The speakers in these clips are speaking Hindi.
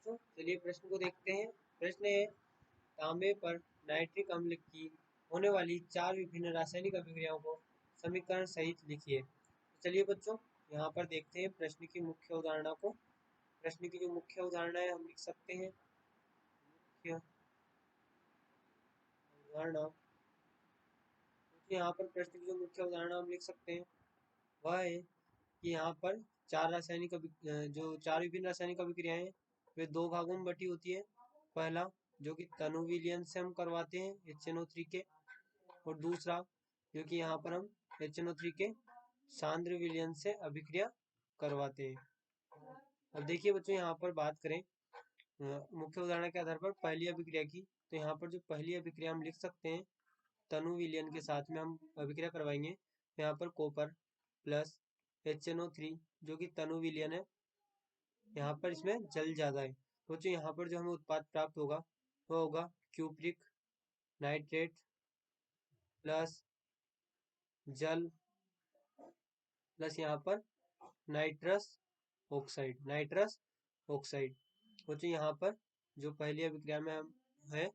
बच्चों, चलिए प्रश्न को देखते हैं। प्रश्न है, तांबे पर नाइट्रिक अम्ल की होने वाली 4 विभिन्न रासायनिक अभिक्रियाओं को समीकरण सहित लिखिए। तो चलिए बच्चों, यहाँ पर देखते हैं प्रश्न की मुख्य अवधारणा को। प्रश्न की जो मुख्य अवधारणा है हम लिख सकते हैं। मुख्य अवधारणा, यहाँ पर प्रश्न की जो मुख्य अवधारणा हम लिख सकते हैं वह है कि यहाँ पर जो 4 विभिन्न रासायनिक अभिक्रियाएं हैं वे 2 भागों में बटी होती है। पहला जो कि तनु विलयन से हम करवाते हैं HNO3 के, और दूसरा जो कि यहाँ पर हम HNO3 के सांद्र विलयन से अभिक्रिया करवाते हैं। अब देखिए बच्चों, यहाँ पर बात करें मुख्य उदाहरण के आधार पर पहली अभिक्रिया की, तो यहाँ पर जो पहली अभिक्रिया हम लिख सकते हैं तनु विलयन के साथ में हम अभिक्रिया करवाएंगे। यहाँ पर कॉपर प्लस HNO3 जो कि तनु विलयन है, यहाँ पर इसमें जल ज्यादा है, तो बच्चों यहाँ पर जो हमें उत्पाद प्राप्त होगा वो होगा क्यूप्रिक नाइट्रेट प्लस जल प्लस यहाँ पर नाइट्रस ऑक्साइड। बच्चों यहाँ पर जो पहली अभिक्रिया में है,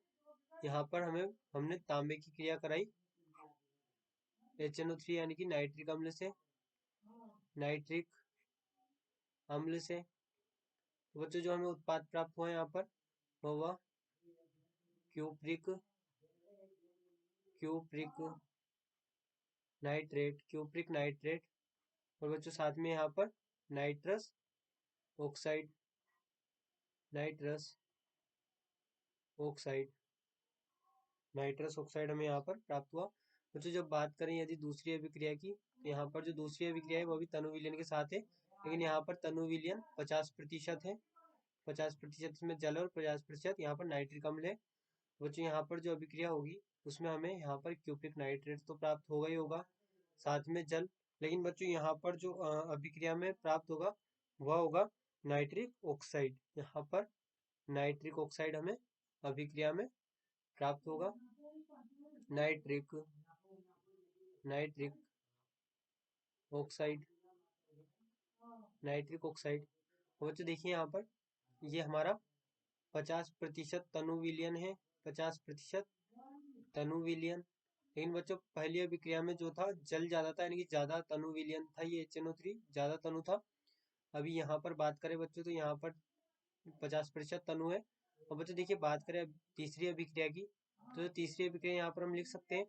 यहाँ पर हमने तांबे की क्रिया कराई HNO3 यानी कि नाइट्रिक अम्ल से। तो बच्चों जो हमें उत्पाद प्राप्त हुआ यहाँ पर वो हुआ क्यूप्रिक नाइट्रेट, और बच्चों साथ में यहाँ पर नाइट्रस ऑक्साइड हमें यहाँ पर प्राप्त हुआ। बच्चों जब बात करें यदि दूसरी अभिक्रिया की, तो यहाँ पर जो दूसरी अभिक्रिया है वो भी तनु विलयन के साथ है, लेकिन यहाँ पर तनु विलयन 50% है। 50% इसमें जल और 50% यहाँ पर नाइट्रिक अम्ल है। बच्चों यहाँ पर जो अभिक्रिया होगी उसमें हमें यहाँ पर क्यूप्रिक नाइट्रेट तो प्राप्त होगा ही होगा, साथ में जल। लेकिन बच्चों यहाँ पर जो अभिक्रिया में प्राप्त होगा वह होगा नाइट्रिक ऑक्साइड। यहाँ पर नाइट्रिक ऑक्साइड हमें अभिक्रिया में प्राप्त होगा। नाइट्रिक ऑक्साइड और बच्चों देखिए यहाँ पर ये हमारा 50% तनु विलयन है, 50% तनु विलयन। लेकिन बच्चों पहली अभिक्रिया में जो था जल ज्यादा था, यानी कि ज्यादा तनु विलयन था, ये HNO3 ज्यादा तनु था। अभी यहाँ पर बात करें बच्चों तो यहाँ पर 50% तनु है। और बच्चों देखिए बात करें तीसरी अभिक्रिया की, तो तीसरी अभिक्रिया यहाँ पर हम लिख सकते हैं,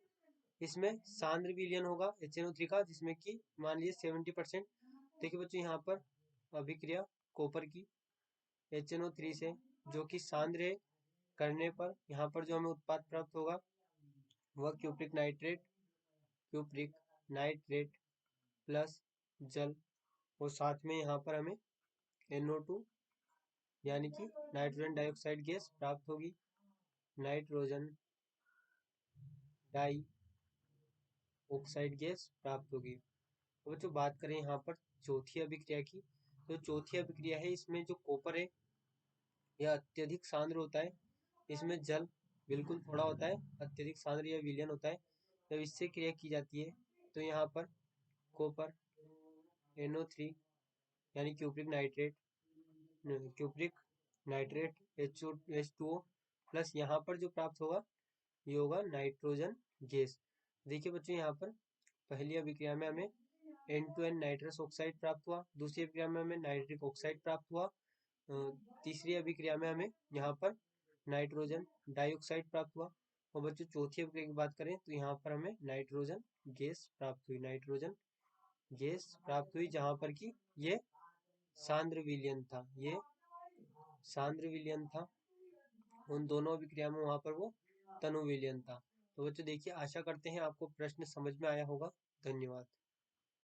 इसमें सांद्र विलयन होगा HNO3 का, जिसमें कि मान लीजिए 70%। देखिए बच्चों यहाँ पर अभिक्रिया कॉपर की HNO3 से जो कि सांद्र है, करने पर यहाँ पर जो हमें उत्पाद प्राप्त होगा वह क्यूप्रिक नाइट्रेट प्लस जल, और साथ में यहाँ पर हमें NO2 यानी कि नाइट्रोजन डाइऑक्साइड गैस प्राप्त होगी। नाइट्रोजन डाई ऑक्साइड गैस प्राप्त होगी। तो बच्चों बात करें यहाँ पर चौथी अभिक्रिया की, तो चौथी अभिक्रिया है, इसमें जो कॉपर है यह अत्यधिक सांद्र होता है, इसमें जल बिल्कुल थोड़ा होता है, अत्यधिक सांद्र या विलयन होता है। जब इससे क्रिया की जाती है तो यहाँ पर कॉपर NO3 यानी क्यूप्रिक नाइट्रेट H2O प्लस यहाँ पर जो प्राप्त होगा ये होगा नाइट्रोजन गैस। देखिए बच्चों यहाँ पर पहली अभिक्रिया में हमें N2N नाइट्रस ऑक्साइड प्राप्त हुआ, दूसरी अभिक्रिया में हमें नाइट्रिक ऑक्साइड प्राप्त हुआ, तीसरी अभिक्रिया में हमें यहाँ पर नाइट्रोजन डाइऑक्साइड प्राप्त हुआ, और बच्चों चौथी अभिक्रिया की बात करें तो यहाँ पर हमें नाइट्रोजन गैस प्राप्त हुई, जहां पर कि ये सांद्र विलयन था, उन दोनों अभिक्रिया में वहां पर वो तनु विलयन था। तो बच्चों देखिए, आशा करते हैं आपको प्रश्न समझ में आया होगा। धन्यवाद।